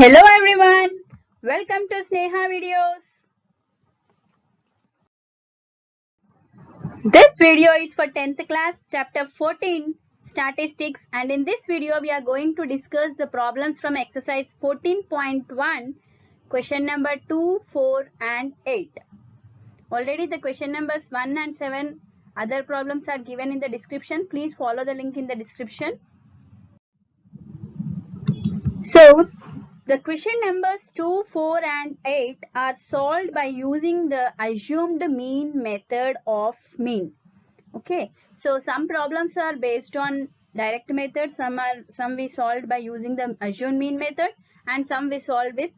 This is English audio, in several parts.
Hello everyone, welcome to Sneha Videos. This video is for 10th class, chapter 14, statistics, and in this video we are going to discuss the problems from exercise 14.1, question number 2, 4 and 8. Already the question numbers 1 and 7 other problems are given in the description. Please follow the link in the description. So, the question numbers 2, 4 and 8 are solved by using the assumed mean method of mean. Okay, so some problems are based on direct method, some we solved by using the assumed mean method and some we solved with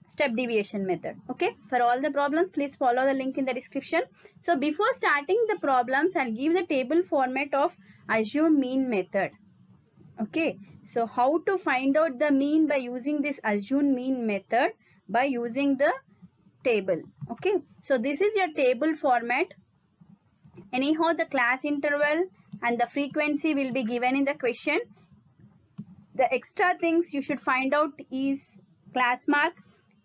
step deviation method. Okay, for all the problems please follow the link in the description. So before starting the problems, I'll give the table format of assumed mean method. Okay, so how to find out the mean by using this assumed mean method by using the table. Okay, so this is your table format. Anyhow, the class interval and the frequency will be given in the question. The extra things you should find out is class mark.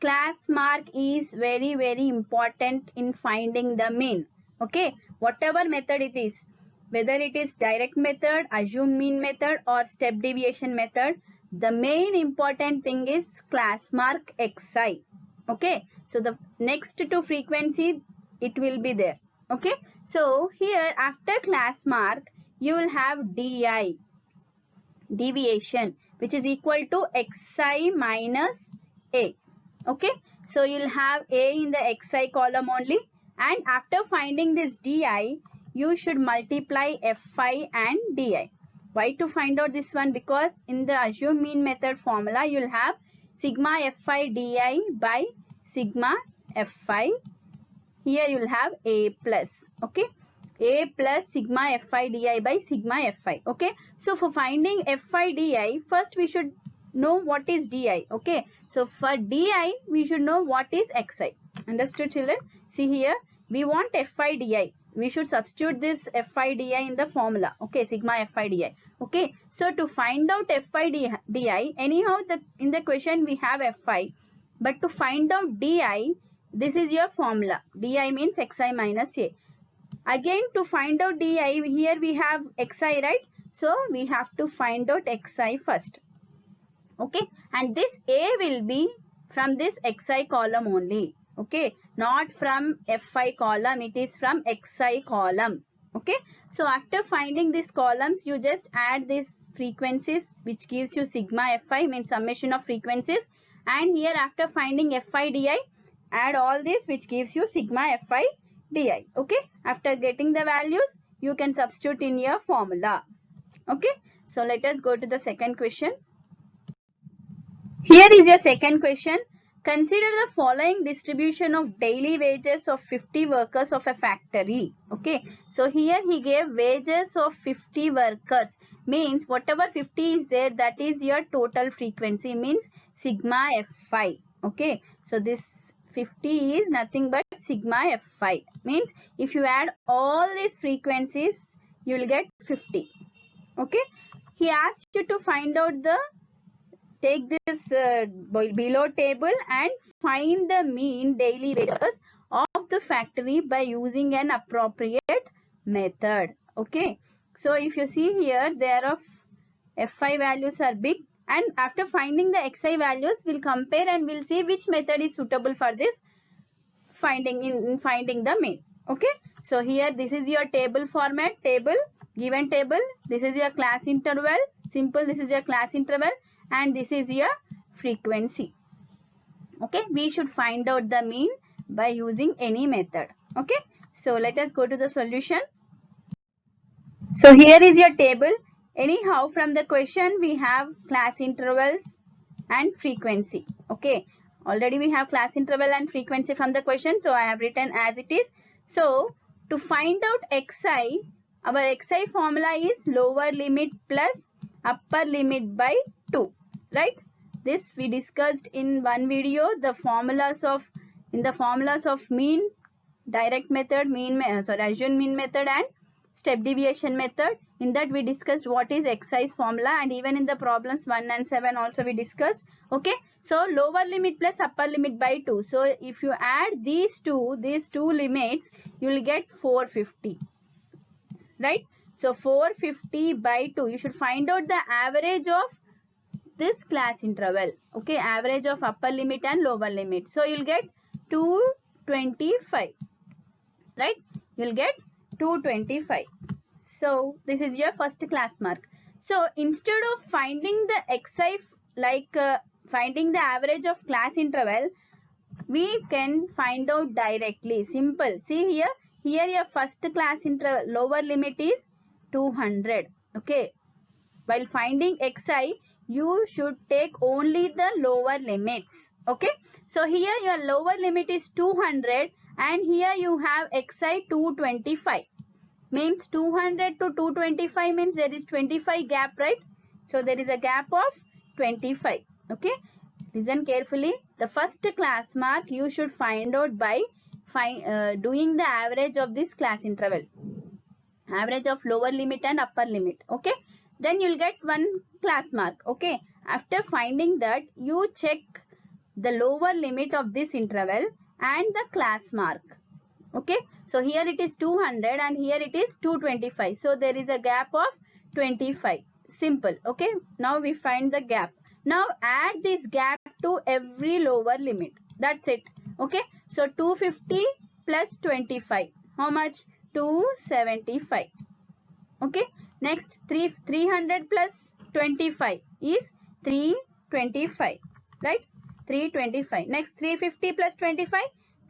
Class mark is very important in finding the mean. Okay, whatever method it is, whether it is direct method, assumed mean method or step deviation method, the main important thing is class mark xi. Okay, so the next to frequency it will be there. Okay, so here after class mark you will have di, deviation, which is equal to xi minus a. Okay, so you'll have a in the xi column only, and after finding this di you should multiply fi and di. Why to find out this one? Because in the assumed mean method formula you'll have sigma fi di by sigma fi. Here you will have a plus. Okay, a plus sigma fi di by sigma fi. Okay, so for finding fi di, first we should know what is di. Okay, so for di we should know what is xi. Understood, children? See here, we want fi di. We should substitute this fi di in the formula. Okay, sigma fi di. Okay, so to find out fi di, anyhow in the question we have fi, but to find out di, this is your formula. Di means xi minus a. Again, to find out di, here we have xi, right? So we have to find out xi first. Okay, and this a will be from this xi column only. Okay, not from fi column, it is from xi column. Okay, so after finding these columns, you just add these frequencies, which gives you sigma fi, means summation of frequencies, and here after finding fi di, add all this, which gives you sigma fi di. Okay, after getting the values you can substitute in your formula. Okay, so let us go to the second question. Here is your second question. Consider the following distribution of daily wages of 50 workers of a factory. Okay, so here he gave wages of 50 workers, means whatever 50 is there, that is your total frequency, means sigma fi. Okay, so this 50 is nothing but sigma fi, means if you add all these frequencies you will get 50. Okay, he asked you to find out the, take this below table and find the mean daily wages of the factory by using an appropriate method. Okay, so if you see here, there of fi values are big, and after finding the xi values we'll compare and we'll see which method is suitable for this finding in finding the mean. Okay, so here this is your table format, table, given table, this is your class interval, simple, this is your class interval, and this is your frequency. Okay, we should find out the mean by using any method. Okay, so let us go to the solution. So here is your table. Anyhow, from the question we have class intervals and frequency. Okay, already we have class interval and frequency from the question, so I have written as it is. So to find out xi, our xi formula is lower limit plus upper limit by 2, right? This we discussed in one video, the formulas of, in the formulas of mean, direct method, assumed mean method and step deviation method. In that we discussed what is excise formula, and even in the problems 1 and 7 also we discussed. Okay, so lower limit plus upper limit by 2. So if you add these two limits, you will get 450, right? So 450 by 2, you should find out the average of this class interval. Okay, average of upper limit and lower limit. So you'll get 225, right? You'll get 225. So this is your first class mark. So instead of finding the xi, finding the average of class interval, we can find out directly. Simple. See here your first class interval lower limit is 200. Okay, while finding xi, you should take only the lower limits. Okay, so here your lower limit is 200 and here you have xi 225. Means 200 to 225 means there is 25 gap, right? So there is a gap of 25. Okay, listen carefully. The first class mark you should find out by doing the average of this class interval, average of lower limit and upper limit. Okay, then you'll get one class mark. Okay, after finding that, you check the lower limit of this interval and the class mark. Okay, so here it is 200 and here it is 225. So there is a gap of 25. Simple. Okay, now we find the gap. Now add this gap to every lower limit. That's it. Okay, so 250 plus 25. How much? 275. Okay, next 300 plus 25 is 325, right? 325. Next 350 plus 25,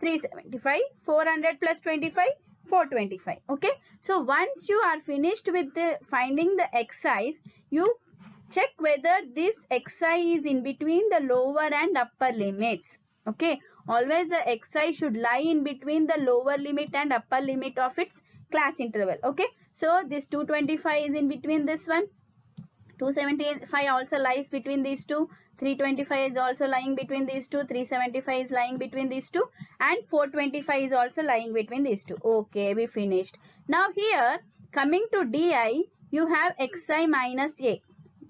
375. 400 plus 25, 425. Okay, so once you are finished with the finding the x's, you check whether this xi is in between the lower and upper limits. Okay, always the xi should lie in between the lower limit and upper limit of its class interval. Okay, so this 225 is in between this one, 275 also lies between these two, 325 is also lying between these two, 375 is lying between these two, and 425 is also lying between these two. Okay, we finished. Now here coming to di, you have xi minus a,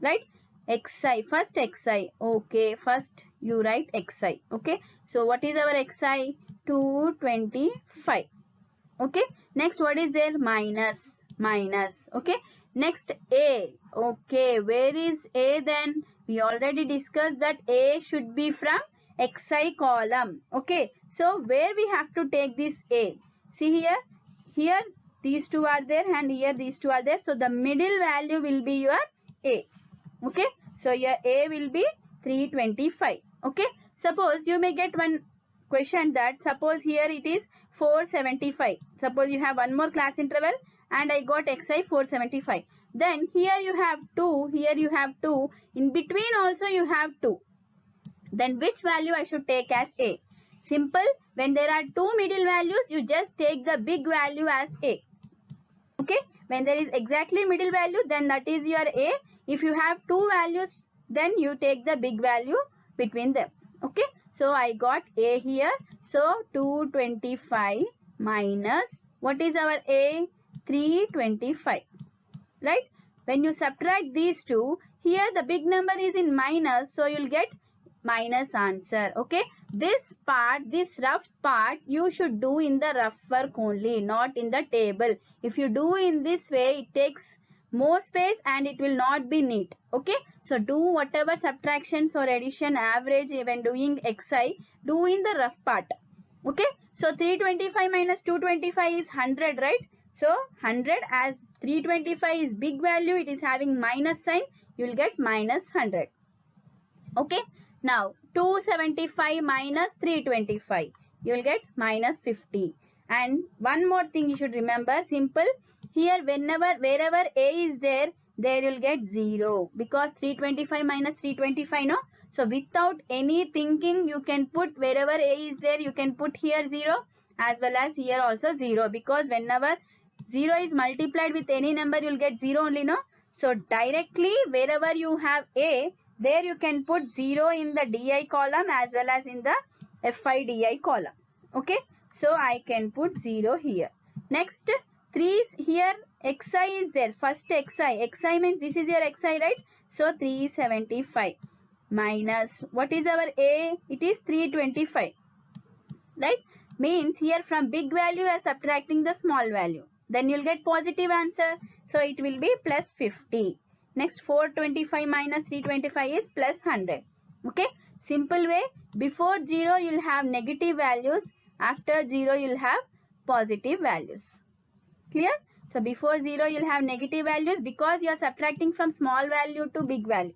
right? Xi, first xi. Okay, first you write xi. Okay, so what is our xi? 225. Okay, next what is there? Minus. Okay, next a. Okay, where is a then? We already discussed that a should be from xi column. Okay, so where we have to take this a? See here these two are there and here these two are there. So the middle value will be your a. Okay, so your a will be 325. Okay, suppose you may get one question that suppose here it is 475. Suppose you have one more class interval and I got xi 475. Then here you have 2, here you have 2, in between also you have 2. Then which value I should take as a? Simple, when there are two middle values, you just take the big value as a. Okay, when there is exactly middle value, then that is your a. If you have two values, then you take the big value between them. Okay, so I got a here. So 225 minus, what is our a? 325, right? When you subtract these two, here the big number is in minus, so you'll get minus answer. Okay, this part, this rough part, you should do in the rough work only, not in the table. If you do in this way, it takes more space and it will not be neat. Okay, so do whatever subtractions or addition, average when doing xi, do in the rough part. Okay, so 325 minus 225 is 100, right? So 100, as 325 is big value, it is having minus sign, you will get minus 100. Okay, now 275 minus 325, you will get minus 50. And one more thing you should remember, simple, here wherever a is there, there you will get 0, because 325 minus 325, no? So without any thinking, you can put wherever a is there, you can put here 0 as well as here also 0, because whenever 0 is multiplied with any number, you will get 0 only, no? So directly wherever you have a, there you can put 0 in the di column as well as in the fi di column. Okay, so I can put 0 here. Next 3 here, xi is there. First xi means this is your xi, right? So 375 minus, what is our a? It is 325, right? Means here from big value you are subtracting the small value. Then you will get positive answer. So it will be plus 50. Next 425 minus 325 is plus 100. Okay. Simple way. Before 0 you will have negative values. After 0 you will have positive values. Clear? So before 0 you will have negative values because you are subtracting from small value to big value.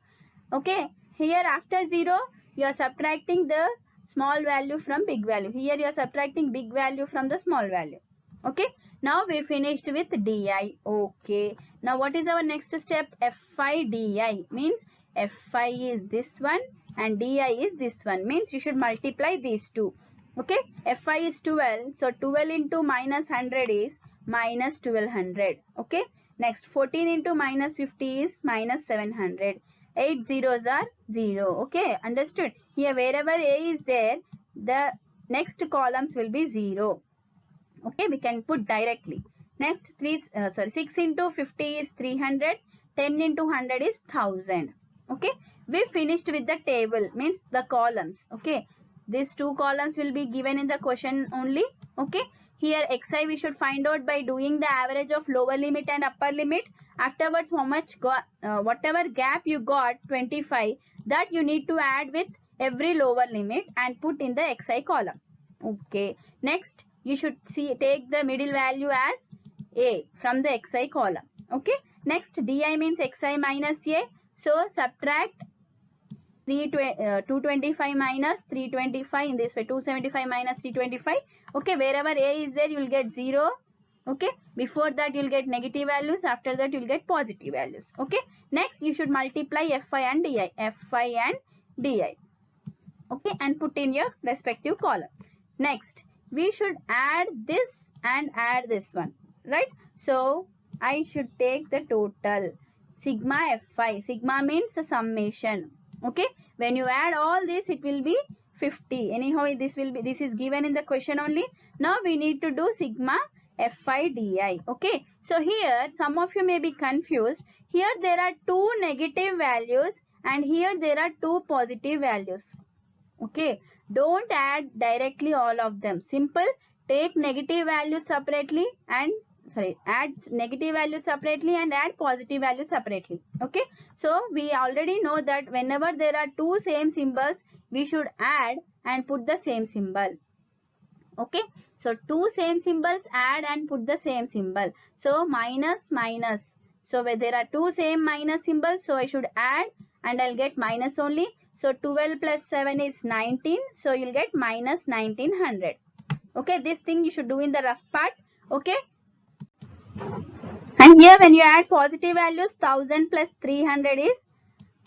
Okay. Here after 0 you are subtracting the small value from big value. Here you are subtracting big value from the small value. Okay. Now we finished with di. Okay. Now what is our next step? fi di means fi is this one and di is this one. Means you should multiply these two. Okay. fi is 12. So 12 into minus 100 is minus 1200. Okay. Next 14 into minus 50 is minus 700. 8 zeros are 0. Okay, understood? Here wherever a is there, the next columns will be 0. Okay, we can put directly. Next 6 into 50 is 300. 10 into 100 is 1000. Okay, we finished with the table, means the columns. Okay, these two columns will be given in the question only. Okay, here xi we should find out by doing the average of lower limit and upper limit. Afterwards, how much got, whatever gap you got, 25, that you need to add with every lower limit and put in the xi column. Okay, next you should take the middle value as a from the xi column. Okay, next di means xi minus a. So subtract 225 minus 325 in this way, 275 minus 325. Okay, wherever a is there you will get 0. Okay, before that you will get negative values, after that you will get positive values. Okay, next you should multiply fi and di, okay, and put in your respective column. Next we should add this and add this one, right? So I should take the total sigma fi. Sigma means the summation. Okay, when you add all this it will be 50. Anyhow this is given in the question only. Now we need to do sigma fi di. Okay, so here some of you may be confused. Here there are two negative values and here there are two positive values. Okay, don't add directly all of them. Simple, take negative values separately and add negative values separately and add positive values separately. Okay, so we already know that whenever there are two same symbols we should add and put the same symbol. Okay, so two same symbols, add and put the same symbol. So minus minus, so where there are two same minus symbols, so I should add and I'll get minus only. So 12 plus 7 is 19, so you'll get minus 1900. Okay, this thing you should do in the rough part. Okay, and here when you add positive values, 1000 plus 300 is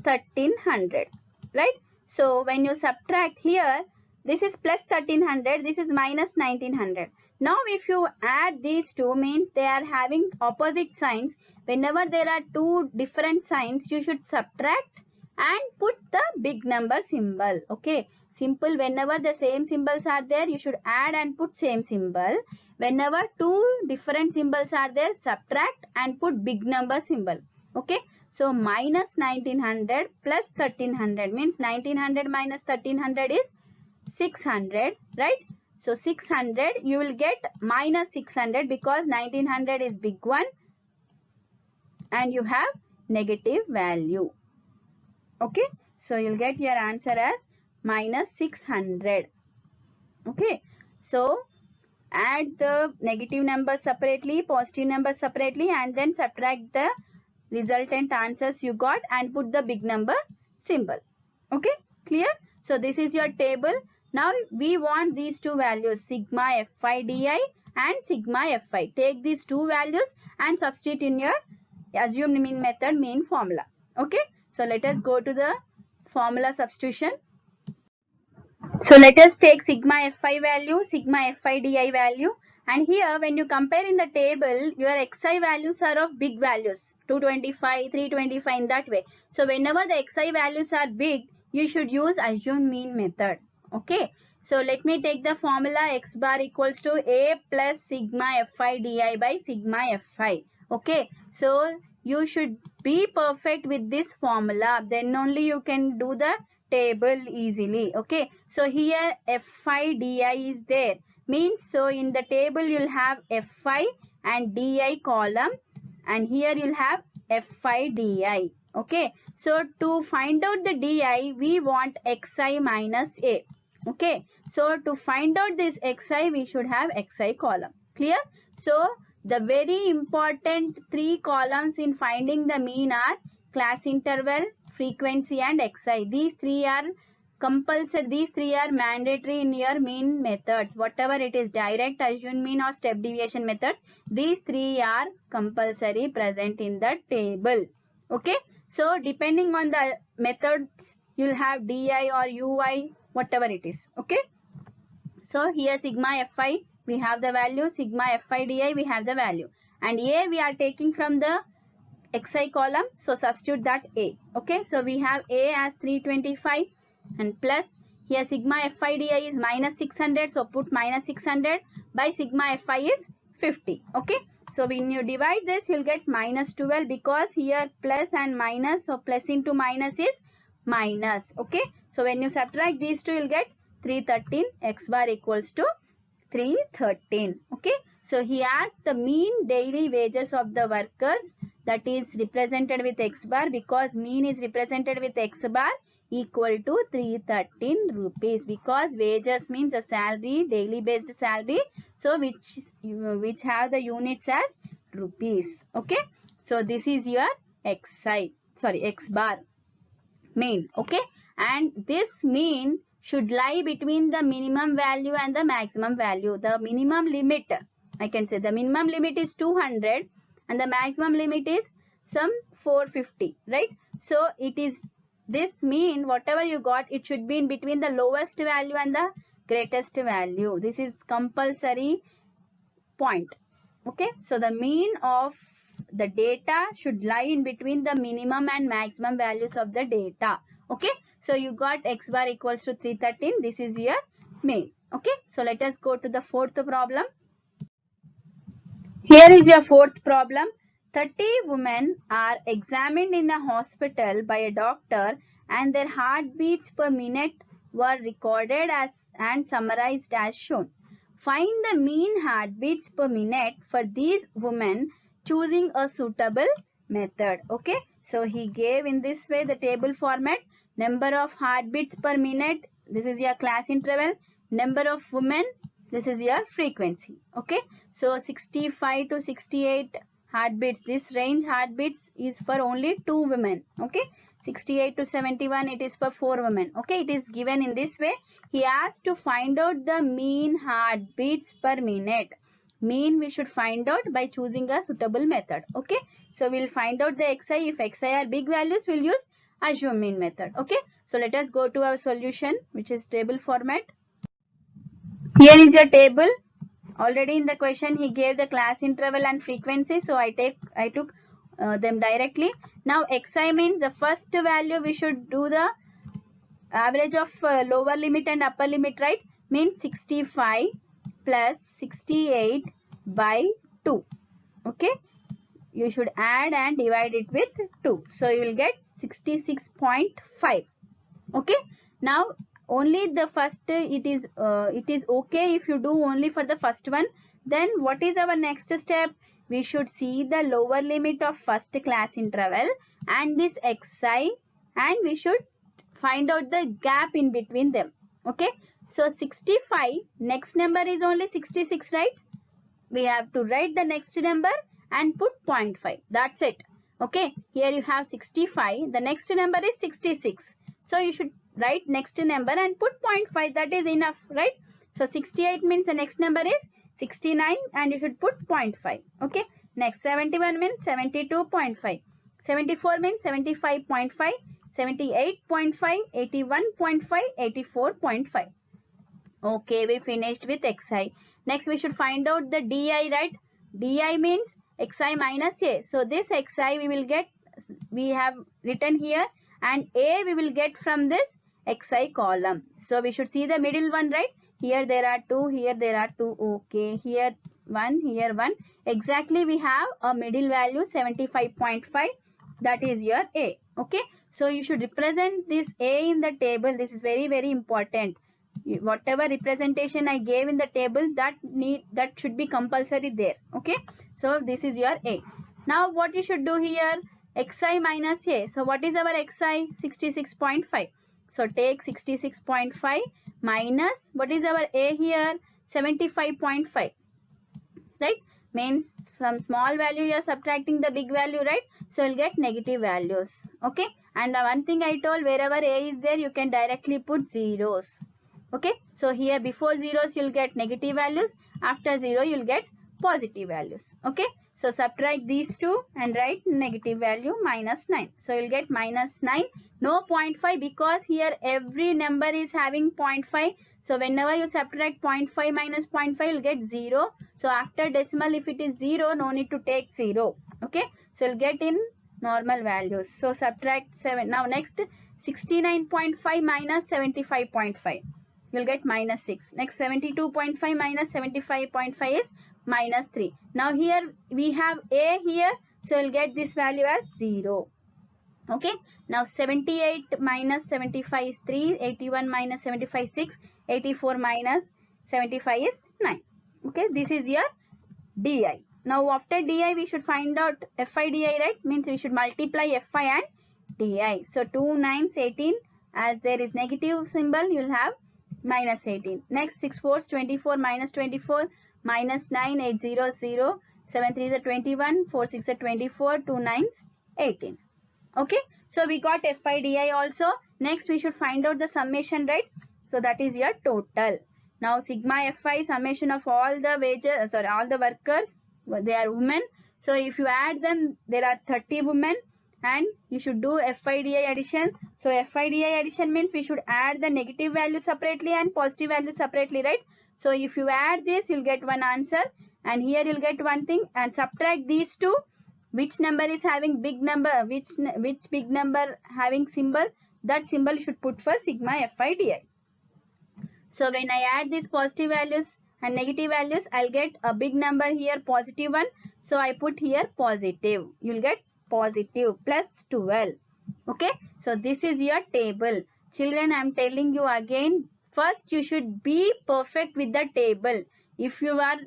1300, right? So when you subtract here, this is plus 1300, this is minus 1900. Now if you add these two, means they are having opposite signs. Whenever there are two different signs, you should subtract and put the big number symbol. Okay, simple. Whenever the same symbols are there, you should add and put same symbol. Whenever two different symbols are there, subtract and put big number symbol. Okay, so minus 1900 plus 1300 means 1900 minus 1300 is 600, right? So 600, you will get minus 600 because 1900 is big one and you have negative value. Okay, so you'll get your answer as minus 600. Okay, so add the negative numbers separately, positive numbers separately, and then subtract the resultant answers you got and put the big number symbol. Okay, clear? So this is your table. Now we want these two values, sigma fi di and sigma fi. Take these two values and substitute in your assumed mean method main formula. Okay, so let us go to the formula substitution. So let us take sigma fi value, sigma fi di value, and here when you compare in the table, your xi values are of big values, 225, 325 in that way. So whenever the xi values are big, you should use assumed mean method. Okay, So let me take the formula x bar equals to a plus sigma fi di by sigma fi. Okay, so you should be perfect with this formula, then only you can do the table easily. Okay, so here fi di is there, means so in the table you'll have fi and di column, and here you'll have fi di. Okay, so to find out the di, we want xi minus a. Okay, so to find out this xi, we should have xi column. Clear? So the very important three columns in finding the mean are class interval, frequency and xi. These three are compulsory, these three are mandatory in your mean methods. Whatever it is, direct, assumed mean or step deviation methods, these three are compulsory present in the table. Okay, so depending on the methods, you'll have di or ui, whatever it is. Okay, so here sigma fi, we have the value, sigma fi di, we have the value, and a we are taking from the xi column, so substitute that a. Okay, so we have a as 325 and plus here sigma fi di is minus 600, so put minus 600 by sigma fi is 50. Okay, so when you divide this, you'll get minus 12, because here plus and minus, so plus into minus is minus. Okay, so when you subtract these two, you'll get 313, x bar equals to 313. Okay, so he asked the mean daily wages of the workers, that is represented with x bar, because mean is represented with x bar, equal to 313 rupees, because wages means a salary, daily based salary, so which have the units as rupees. Okay, so this is your x bar mean. Okay, and this mean should lie between the minimum value and the maximum value. The minimum limit, I can say the minimum limit is 200 and the maximum limit is some 450, right? So it is this mean, whatever you got, it should be in between the lowest value and the greatest value. This is compulsory point. Okay, so the mean of the data should lie in between the minimum and maximum values of the data. Okay, so you got x bar equals to 313. This is your mean. Okay, so let us go to the fourth problem. Here is your fourth problem. 30 women are examined in a hospital by a doctor, and their heartbeats per minute were recorded as and summarized as shown. Find the mean heartbeats per minute for these women choosing a suitable method. Okay, so he gave in this way the table format: number of heartbeats per minute, this is your class interval; number of women, this is your frequency. Okay, so 65 to 68 heartbeats, this range heartbeats is for only 2 women. Okay, 68 to 71, it is for 4 women. Okay, it is given in this way. He asked to find out the mean heartbeats per minute. Mean we should find out by choosing a suitable method. Okay, so we'll find out the xi. If xi are big values, we'll use assume mean method. Okay, so let us go to our solution, which is table format. Here is your table. Already in the question he gave the class interval and frequency, so I took them directly. Now xi means the first value we should do the average of lower limit and upper limit, right? Means 65 plus 68 by 2. Okay, you should add and divide it with 2, so you will get 66.5. Okay, now only the first, it is okay if you do only for the first one. Then what is our next step? We should see the lower limit of first class interval and this xi, and we should find out the gap in between them. Okay, so 65, next number is only 66, right? We have to write the next number and put 0.5. That's it. Okay, here you have 65, the next number is 66, so you should write next number and put 0.5. That is enough, right? So 68 means the next number is 69 and you should put 0.5. Okay, next 71 means 72.5, 74 means 75.5, 78.5, 81.5, 84.5. Okay, we finished with xi. Next we should find out the di, right? Di means xi minus a. So this xi we will get, we have written here, and a we will get from this xi column. So we should see the middle one, right? Here there are 2, here there are 2. Okay, here 1, here 1. Exactly we have a middle value 75.5. That is your A. Okay, so you should represent this A in the table. This is very, very important. Whatever representation I gave in the table, that should be compulsory there. Okay, so this is your A. Now what you should do here, xi minus A. So what is our xi? 66.5. So take 66.5 minus, what is our A here? 75.5. Right? Means from small value you are subtracting the big value, right? So you'll get negative values. Okay, and one thing I told, wherever A is there, you can directly put zeros. Okay, so here before zeros you'll get negative values, after 0 you'll get positive values. Okay, so subtract these two and write negative value minus 9. So you'll get minus 9, no 0.5, because here every number is having 0.5. So whenever you subtract 0.5 minus 0.5, you'll get 0. So after decimal, if it is 0, no need to take 0. Okay, so you'll get in normal values. So subtract 7. Now next, 69.5 minus 75.5. You'll get minus 6. Next, 72.5 minus 75.5 is minus 3. Now here we have A here, so you'll get this value as 0. Okay, now 78 minus 75 is 3, 81 minus 75 is 6, 84 minus 75 is 9. Okay, this is your DI. Now after DI we should find out FI DI, right? Means we should multiply FI and DI. So 2 9s 18, as there is negative symbol, you'll have minus 18. Next, 6 4s 24 minus 24, minus 9, 8 0 0, 7 3s are 21, 4 6 are 24, 2 9s 18. Okay, so we got FIDI also. Next we should find out the summation, right? So that is your total. Now sigma FI, summation of all the wages, all the workers, they are women. So if you add them, there are 30 women, and you should do FIDI addition. So FIDI addition means we should add the negative value separately and positive value separately, right? So if you add this, you'll get one answer, and here you'll get one thing, and subtract these two. Which number is having big number, which big number having symbol, that symbol you should put for sigma FIDI. So when I add these positive values and negative values, I'll get a big number here, positive one. So I put here positive. You'll get positive plus 12. Okay, so this is your table. Children, I'm telling you again, first you should be perfect with the table. If you are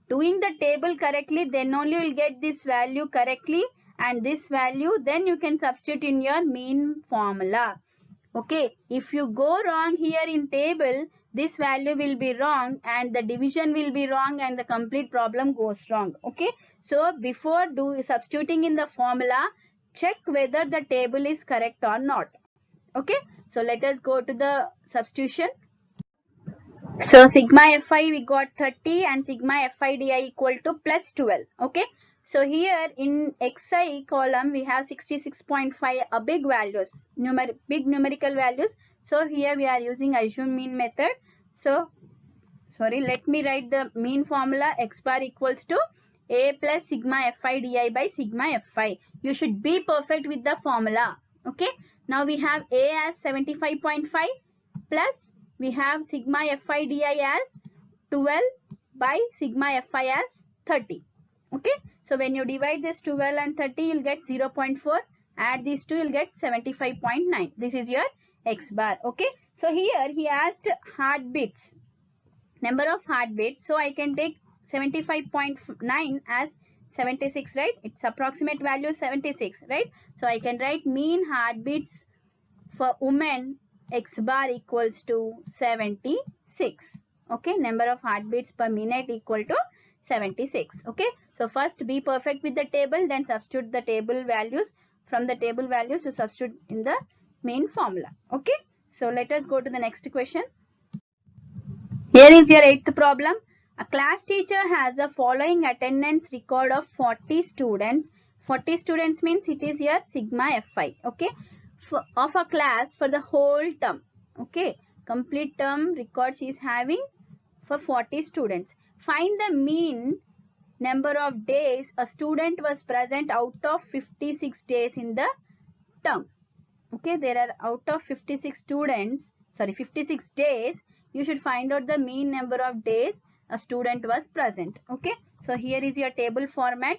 doing the table correctly, then only you will get this value correctly, and this value, then you can substitute in your mean formula. Okay, if you go wrong here in table, this value will be wrong, and the division will be wrong, and the complete problem goes wrong. Okay, so before substituting in the formula, check whether the table is correct or not. Okay, so let us go to the substitution. So sigma Fi we got 30 and sigma FIDI equal to plus 12. Okay, so here in Xi column we have 66.5 big values, big numerical values. So here we are using assume mean method. So sorry, let me write the mean formula. X bar equals to A plus sigma FIDI by sigma Fi. You should be perfect with the formula. Okay, now we have A as 75.5 plus we have sigma FIDI as 12 by sigma Fi as 30. Okay, so when you divide this 12 and 30, you'll get 0.4. Add these two, you'll get 75.9. This is your X bar. Okay, so here he asked heartbeats, number of heartbeats. So I can take 75.9 as 76, right? Its approximate value 76, right? So I can write mean heartbeats for women X bar equals to 76. Okay, number of heartbeats per minute equal to 76. Okay, so first be perfect with the table, then substitute the table values. From the table values you substitute in the main formula. Okay, so let us go to the next question. Here is your 8th problem. A class teacher has a following attendance record of 40 students. 40 students means it is your sigma Fi. Okay, of a class for the whole term. Okay, complete term record she is having for 40 students. Find the mean number of days a student was present out of 56 days in the term. Okay, there are out of 56 days, you should find out the mean number of days a student was present. Okay, so here is your table format.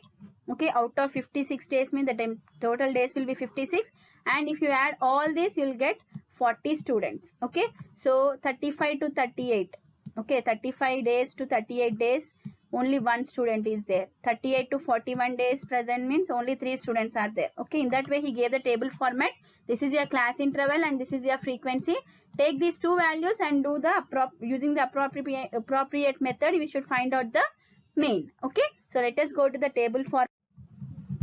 Okay, out of 56 days means the total days will be 56, and if you add all this, you will get 40 students. Okay, so 35 to 38. Okay, 35 days to 38 days, only one student is there. 38 to 41 days present means only 3 students are there. Okay, in that way he gave the table format. This is your class interval and this is your frequency. Take these two values and do the using the appropriate method, we should find out the mean. Okay, so let us go to the table for.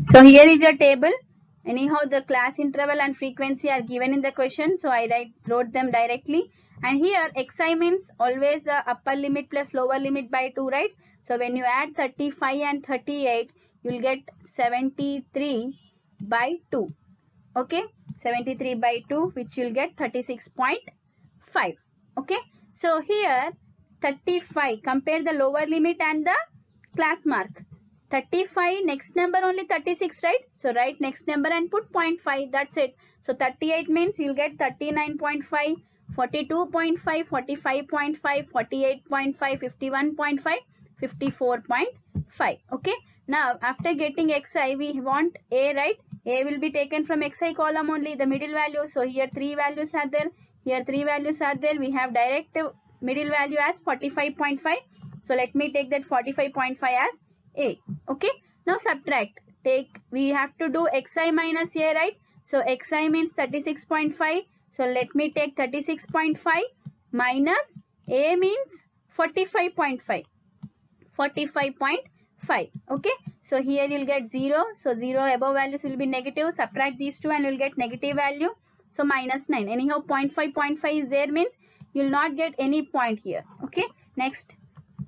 So here is your table. Anyhow, the class interval and frequency are given in the question, so I wrote them directly. And here xi means always the upper limit plus lower limit by 2, right? So when you add 35 and 38, you will get 73 by 2. Okay, 73 by 2, which you will get 36.5. Okay, so here 35, compare the lower limit and the class mark. 35, next number only 36, right? So write next number and put 0.5, that's it. So 38 means you'll get 39.5, 42.5, 45.5, 48.5, 51.5, 54.5. Okay, now after getting xi, we want a, right? A will be taken from xi column only, the middle value. So here 3 values are there, here 3 values are there. We have direct middle value as 45.5. So let me take that 45.5 as a. Okay, now subtract. We have to do xi minus a, right? So xi means 36.5. So let me take 36.5 minus a means 45.5. 45.5. Okay, so here you'll get 0. So 0 above values will be negative. Subtract these two and you'll get negative value. So minus 9. Anyhow, 0.5 is there means you'll not get any point here. Okay, next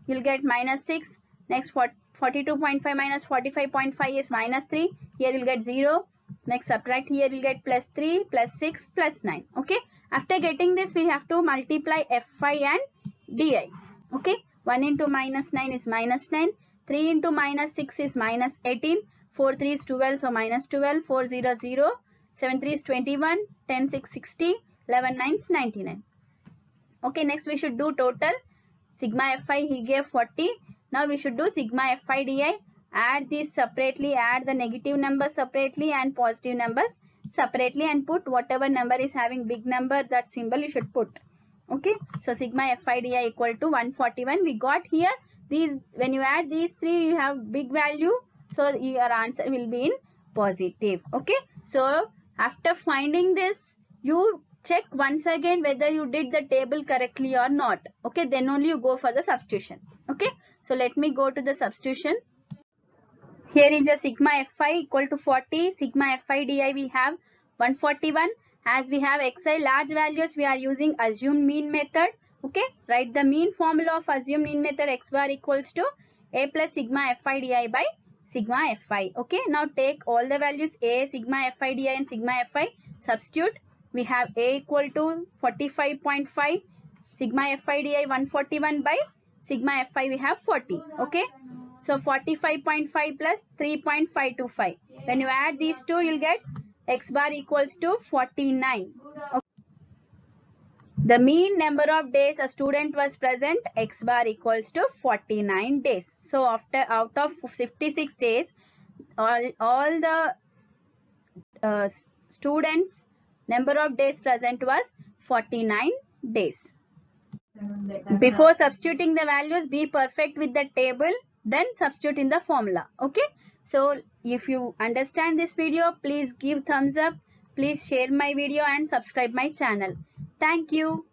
you'll get minus 6. Next 42.5 minus 45.5 is minus 3. Here you'll get 0. Next subtract, here you'll get plus 3, plus 6, plus 9. Okay, after getting this, we have to multiply fi and di. Okay, 1 into minus 9 is minus 9. 3 into minus 6 is minus 18. 4 3 is 12, so minus 12. 4 0 0. 7 3 is 21. 10 6 60. 11 9 is 99. Okay, next we should do total. Sigma fi he gave 40. Now we should do sigma fi di. Add these separately, add the negative numbers separately and positive numbers separately, and put whatever number is having big number, that symbol you should put. Okay, so sigma fi di equal to 141. We got here these, when you add these three you have big value, so your answer will be in positive. Okay, so after finding this, you check once again whether you did the table correctly or not. Okay, then only you go for the substitution. Okay, so let me go to the substitution. Here is your sigma fi equal to 40. Sigma fi di we have 141. As we have xi large values, we are using assumed mean method. Okay, write the mean formula of assumed mean method. X bar equals to a plus sigma fi di by sigma fi. Okay, now take all the values a, sigma fi di and sigma fi. Substitute. We have a equal to 45.5. Sigma fi di 141 by sigma fi we have 40. Okay, so 45.5 plus 3.525. When you add these two, you'll get x bar equals to 49. Okay. The mean number of days a student was present, x bar equals to 49 days. So after out of 56 days, all the students number of days present was 49 days. Before substituting the values, be perfect with the table, then substitute in the formula. Okay, so if you understand this video, please give thumbs up, please share my video and subscribe my channel. Thank you.